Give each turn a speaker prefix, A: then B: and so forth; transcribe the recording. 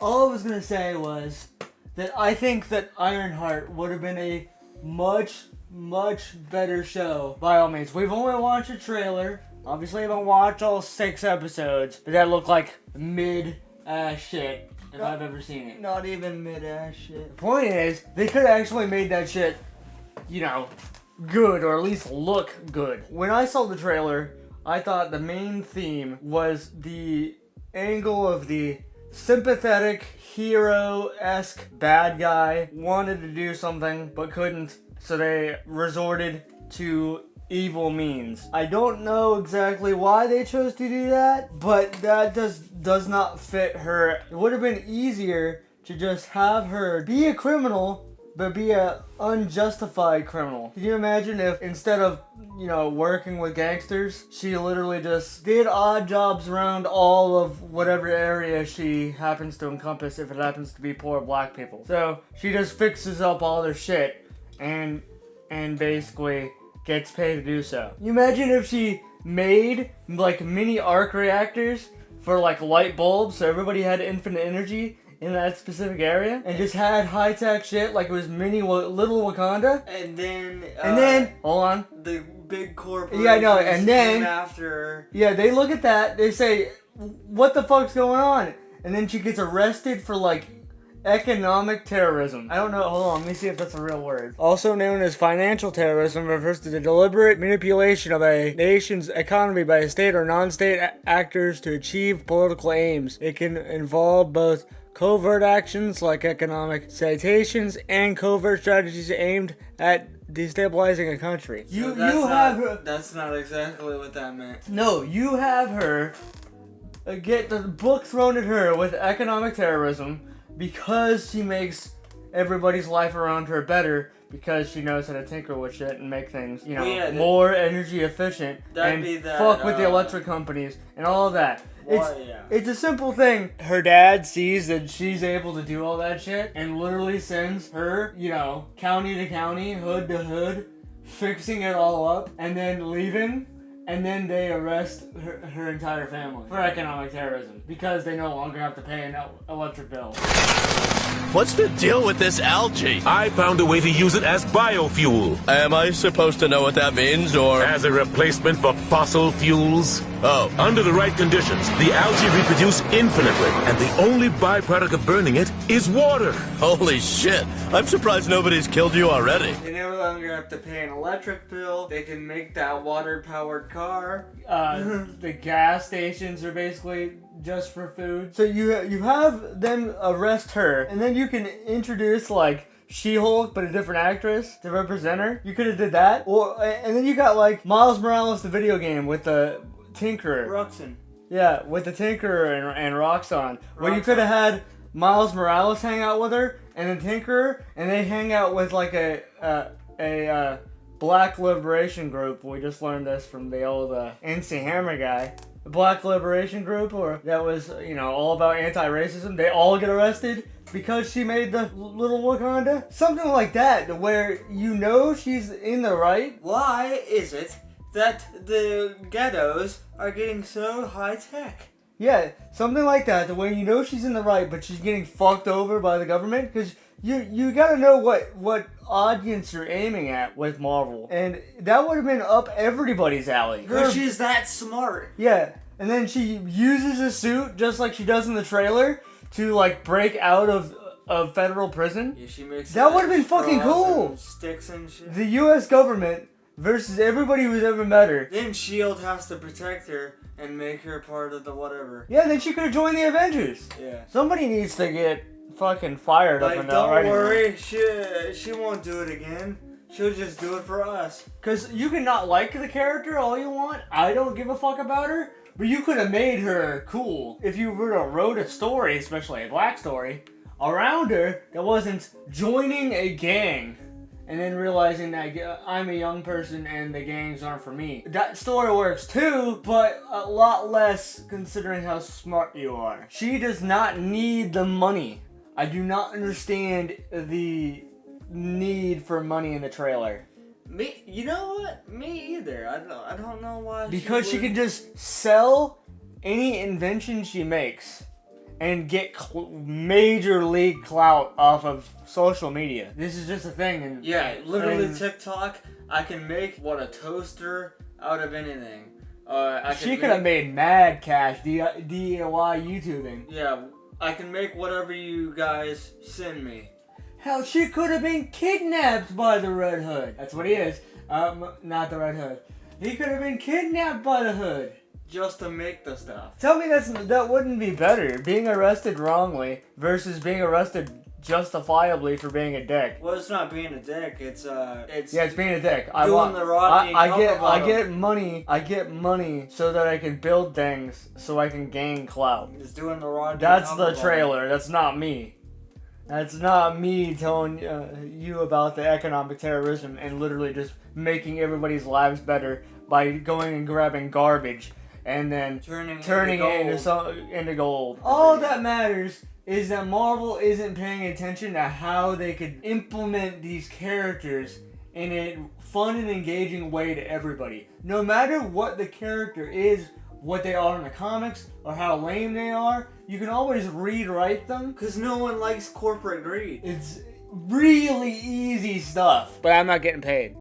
A: All I was gonna say was that I think that Ironheart would have been a much better show. By all means, we've only watched a trailer. Obviously, I haven't watched all 6 episodes, but that looked like mid-ass shit if I've ever seen it.
B: Not even mid-ass shit.
A: The point is, they could have actually made that shit, good, or at least look good. When I saw the trailer, I thought the main theme was the angle of the sympathetic, hero-esque bad guy wanted to do something but couldn't, so they resorted to evil means. I don't know exactly why they chose to do that, but that does not fit her. It would have been easier to just have her be a criminal, but be a unjustified criminal. Can you imagine if instead of, working with gangsters, she literally just did odd jobs around all of whatever area she happens to encompass, if it happens to be poor black people. So she just fixes up all their shit and basically gets paid to do so. You imagine if she made like mini arc reactors for like light bulbs, so everybody had infinite energy in that specific area, and just had high-tech shit like it was little Wakanda.
B: And then
A: hold on.
B: The big corporations
A: and then
B: came after her.
A: Yeah, they look at that, they say, what the fuck's going on? And then she gets arrested for like economic terrorism. I don't know, hold on, let me see if that's a real word. Also known as financial terrorism, refers to the deliberate manipulation of a nation's economy by state or non-state actors to achieve political aims. It can involve both covert actions like economic citations and covert strategies aimed at destabilizing a country.
B: That's not exactly what that meant.
A: No, you have her get the book thrown at her with economic terrorism because she makes everybody's life around her better, because she knows how to tinker with shit and make things, more energy efficient, and fuck with the electric companies and all of that. It's a simple thing. Her dad sees that she's able to do all that shit and literally sends her, county to county, hood to hood, fixing it all up, and then leaving. And then they arrest her entire family for economic terrorism because they no longer have to pay an electric bill.
C: What's the deal with this algae?
D: I found a way to use it as biofuel.
C: Am I supposed to know what that means, or...?
D: As a replacement for fossil fuels.
C: Oh.
D: Under the right conditions, the algae reproduce infinitely, and the only byproduct of burning it is water.
C: Holy shit. I'm surprised nobody's killed you already.
B: They no longer have to pay an electric bill. They can make that water-powered car.
A: The gas stations are basically just for food. So you have them arrest her, and then you can introduce like She-Hulk, but a different actress to represent her. You could have did that, and then you got like Miles Morales, the video game with the Tinkerer.
B: Roxanne.
A: Yeah, with the Tinkerer and Roxanne, where you could have had Miles Morales hang out with her, and the Tinkerer, and they hang out with like a Black Liberation Group. We just learned this from the old NC Hammer guy. The Black Liberation Group, or that was, all about anti-racism. They all get arrested because she made the little Wakanda. Something like that, where she's in the right.
B: Why is it that the ghettos are getting so high-tech?
A: Yeah, something like that, where she's in the right, but she's getting fucked over by the government, because you gotta know what audience you're aiming at with Marvel. And that would have been up everybody's alley.
B: Because she's that smart.
A: Yeah, and then she uses a suit, just like she does in the trailer, to, like, break out of federal prison.
B: Yeah, she makes
A: that would have been fucking cool.
B: And sticks and shit.
A: The U.S. government versus everybody who's ever met her.
B: Then S.H.I.E.L.D. has to protect her and make her part of the whatever.
A: Yeah, then she could have joined the Avengers.
B: Yeah.
A: Somebody needs to get fucking fired up and down.
B: Don't worry, she won't do it again. She'll just do it for us.
A: Because you can not like the character all you want. I don't give a fuck about her. But you could have made her cool if you were to wrote a story, especially a black story, around her that wasn't joining a gang and then realizing that I'm a young person and the gangs aren't for me. That story works too, but a lot less considering how smart you are. She does not need the money. I do not understand the need for money in the trailer.
B: You know what? Me either. I don't know why.
A: Because she can just sell any invention she makes and get major league clout off of social media. This is just a thing. And
B: Yeah, literally
A: and
B: TikTok, I can make, a toaster out of anything.
A: She could have made mad cash DIY YouTubing.
B: Yeah, I can make whatever you guys send me.
A: Hell, she could have been kidnapped by the Red Hood. That's what he is. Not the Red Hood. He could have been kidnapped by the Hood.
B: Just to make the stuff.
A: Tell me that wouldn't be better. Being arrested wrongly versus being arrested justifiably for being a dick.
B: Well, it's not being a dick. It's
A: Yeah, it's being a dick.
B: doing the Rodney
A: I get money. I get money so that I can build things so I can gain clout.
B: It's doing the Rodney.
A: That's the trailer. That's not me. That's not me telling you about the economic terrorism and literally just making everybody's lives better by going and grabbing garbage and then turning it into gold. All that matters is that Marvel isn't paying attention to how they could implement these characters in a fun and engaging way to everybody. No matter what the character is, what they are in the comics, or how lame they are, you can always rewrite them.
B: Because no one likes corporate greed.
A: It's really easy stuff. But I'm not getting paid.